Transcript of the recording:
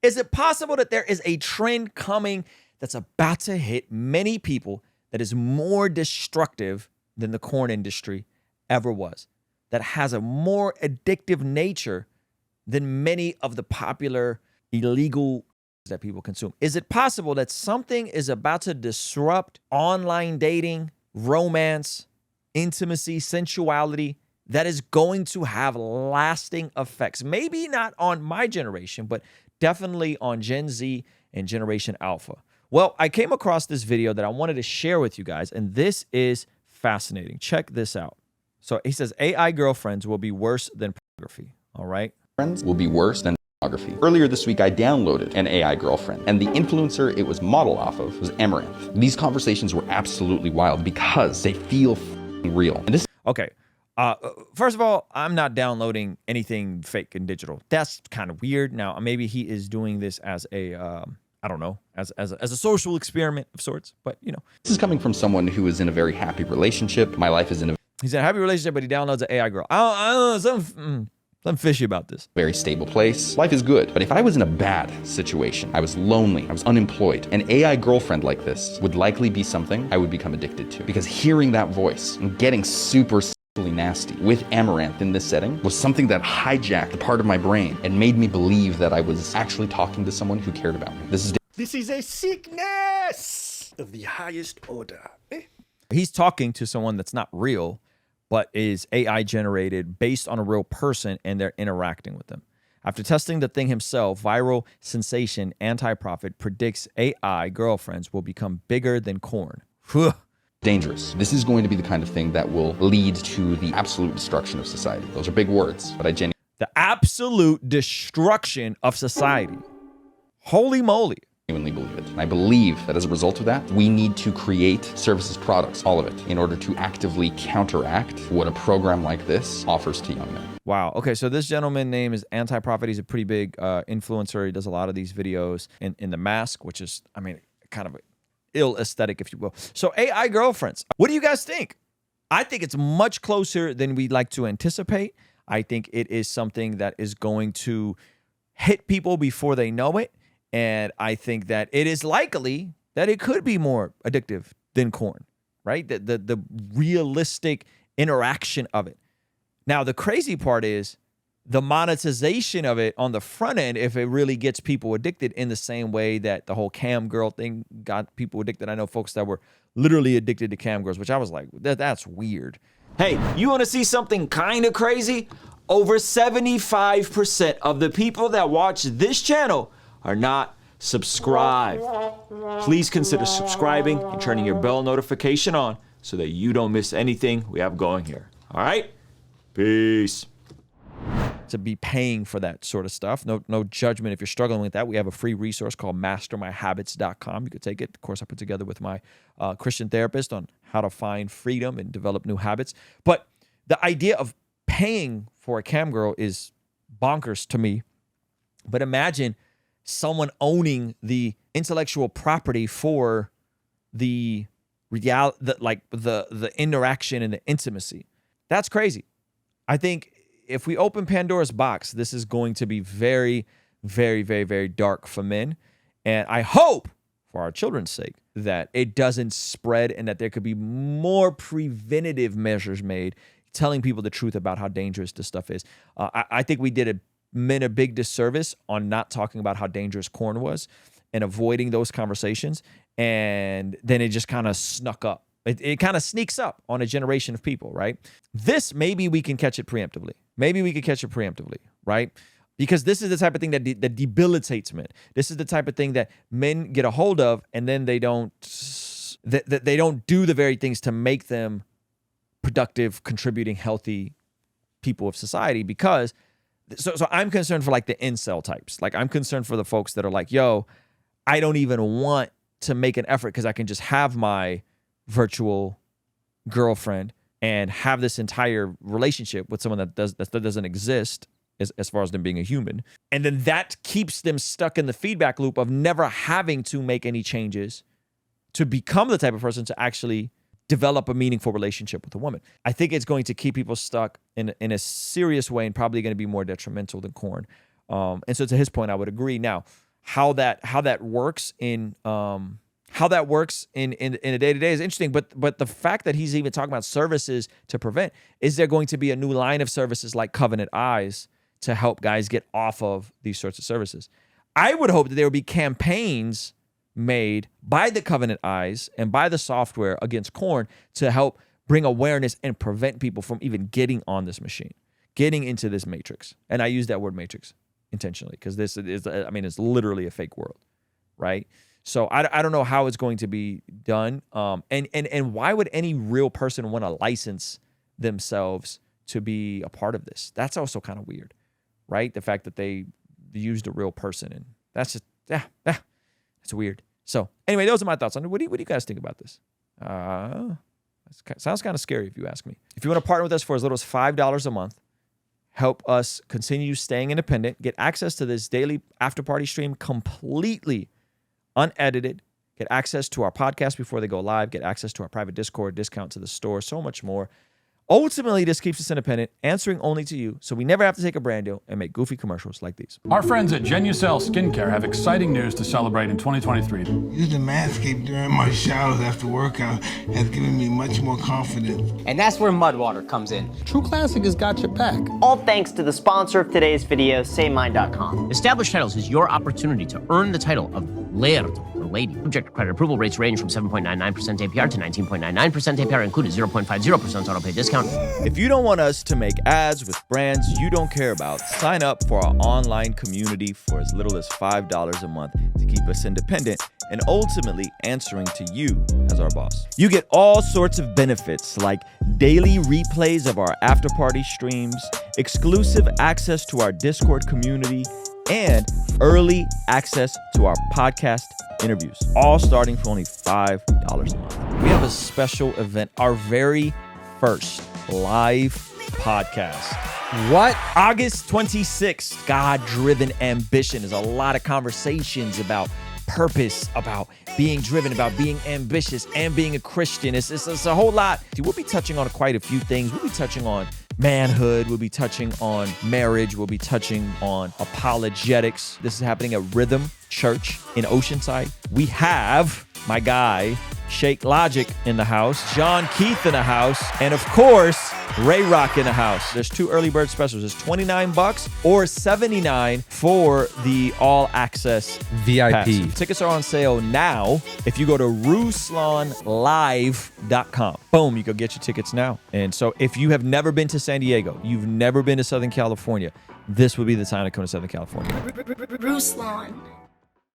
Is it possible that there is a trend coming that's about to hit many people that is more destructive than the corn industry ever was, that has a more addictive nature than many of the popular illegal that people consume? Is it possible that something is about to disrupt online dating, romance, intimacy, sensuality, that is going to have lasting effects? Maybe not on my generation, but definitely on Gen Z and Generation Alpha. Well, I came across this video that I wanted to share with you guys, and this is fascinating. Check this out. So he says AI girlfriends will be worse than pornography. All right. Friends will be worse than pornography. Earlier this week, I downloaded an AI girlfriend, and the influencer it was modeled off of was Amaranth. These conversations were absolutely wild because they feel real. And this Okay. First of all, I'm not downloading anything fake and digital. That's kind of weird. Now, maybe he is doing this as a, I don't know, as a social experiment of sorts. But, you know. This is coming from someone who is in a very happy relationship. My life is in a He's in a happy relationship, but he downloads an AI girl. I don't know, something fishy about this. very stable place. Life is good. But if I was in a bad situation, I was lonely, I was unemployed, an AI girlfriend like this would likely be something I would become addicted to. Because hearing that voice and getting super nasty with Amaranth in this setting was something that hijacked a part of my brain and made me believe that I was actually talking to someone who cared about me. This is a sickness of the highest order. He's talking to someone that's not real, but is AI generated based on a real person, and they're interacting with them. After testing the thing himself, viral sensation Anti-Prophet predicts AI girlfriends will become bigger than corn. dangerous. This is going to be the kind of thing that will lead to the absolute destruction of society. Those are big words, but I genuinely The absolute destruction of society. Holy moly. believe it. And I believe that as a result of that, we need to create services, products, all of it, in order to actively counteract what a program like this offers to young men. Wow. Okay, so this gentleman name is Anti-Prophet. He's a pretty big influencer. He does a lot of these videos in the mask, which is, I mean, kind of ill aesthetic, if you will. So AI girlfriends. What do you guys think? I think it's much closer than we'd like to anticipate. I think it is something that is going to hit people before they know it. And I think that it is likely that it could be more addictive than corn, right? The realistic interaction of it. Now, the crazy part is the monetization of it on the front end, if it really gets people addicted in the same way that the whole cam girl thing got people addicted. I know folks that were literally addicted to cam girls, which I was like, that's weird. Hey, you want to see something kind of crazy? Over 75% of the people that watch this channel are not subscribed. Please consider subscribing and turning your bell notification on so that you don't miss anything we have going here. All right? Peace. To be paying for that sort of stuff. No judgment if you're struggling with that. We have a free resource called mastermyhabits.com. You could take it. Of course, I put together with my Christian therapist on how to find freedom and develop new habits. But the idea of paying for a cam girl is bonkers to me. But imagine someone owning the intellectual property for the interaction and the intimacy. That's crazy. I think if we open Pandora's box, this is going to be very, very, very, very dark for men. And I hope, for our children's sake, that it doesn't spread and that there could be more preventative measures made, telling people the truth about how dangerous this stuff is. I think we did men a big disservice on not talking about how dangerous corn was and avoiding those conversations. And then it just kind of snuck up. It kind of sneaks up on a generation of people, right? This, maybe we can catch it preemptively. Maybe we could catch it preemptively, right? Because this is the type of thing that debilitates men. This is the type of thing that men get a hold of, and then they don't do the very things to make them productive, contributing, healthy people of society. Because so I'm concerned for like the incel types. Like I'm concerned for the folks that are like, yo, I don't even want to make an effort because I can just have my virtual girlfriend and have this entire relationship with someone that doesn't exist as far as them being a human. And then that keeps them stuck in the feedback loop of never having to make any changes to become the type of person to actually develop a meaningful relationship with a woman. I think it's going to keep people stuck in a serious way and probably going to be more detrimental than corn. And so to his point, I would agree. Now, how that works in a day-to-day is interesting. But the fact that he's even talking about services to prevent, is there going to be a new line of services like Covenant Eyes to help guys get off of these sorts of services? I would hope that there would be campaigns made by the Covenant Eyes and by the software against corn to help bring awareness and prevent people from even getting on this machine, getting into this matrix. And I use that word matrix intentionally because this is, I mean, it's literally a fake world, right? So I don't know how it's going to be done. And why would any real person want to license themselves to be a part of this? That's also kind of weird, right? The fact that they used a real person, and that's just, it's weird. So anyway, those are my thoughts on it. What do you guys think about this? Sounds kind of scary if you ask me. If you want to partner with us for as little as $5 a month, help us continue staying independent, get access to this daily after party stream completely unedited, get access to our podcast before they go live, get access to our private Discord, discount to the store, so much more. Ultimately, this keeps us independent, answering only to you, so we never have to take a brand deal and make goofy commercials like these. Our friends at Genucel Skincare have exciting news to celebrate in 2023. Using Manscaped during my showers after workout has given me much more confidence. And that's where Mudwater comes in. True Classic has got your back. All thanks to the sponsor of today's video, SayMine.com. Established Titles is your opportunity to earn the title of Laird or Lady. Subject to credit approval, rates range from 7.99% APR to 19.99% APR, included 0.50% auto pay discount. If you don't want us to make ads with brands you don't care about, sign up for our online community for as little as $5 a month to keep us independent and ultimately answering to you as our boss. You get all sorts of benefits like daily replays of our after party streams, exclusive access to our Discord community, and early access to our podcast interviews, all starting for only $5 a month. We have a special event, our very first live podcast. What? August 26th, God-driven ambition. There's a lot of conversations about purpose, about being driven, about being ambitious, and being a Christian. It's a whole lot. We'll be touching on quite a few things. We'll be touching on manhood. We'll be touching on marriage. We'll be touching on apologetics. This is happening at Rhythm Church in Oceanside. We have my guy, Shake Logic in the house, John Keith in the house, and of course, Ray Rock in the house. There's two early bird specials. There's $29 or $79 for the all access VIP. pass. Tickets are on sale now. If you go to RuslanLive.com, boom, you go get your tickets now. And so if you have never been to San Diego, you've never been to Southern California, this would be the time to come to Southern California. Ruslan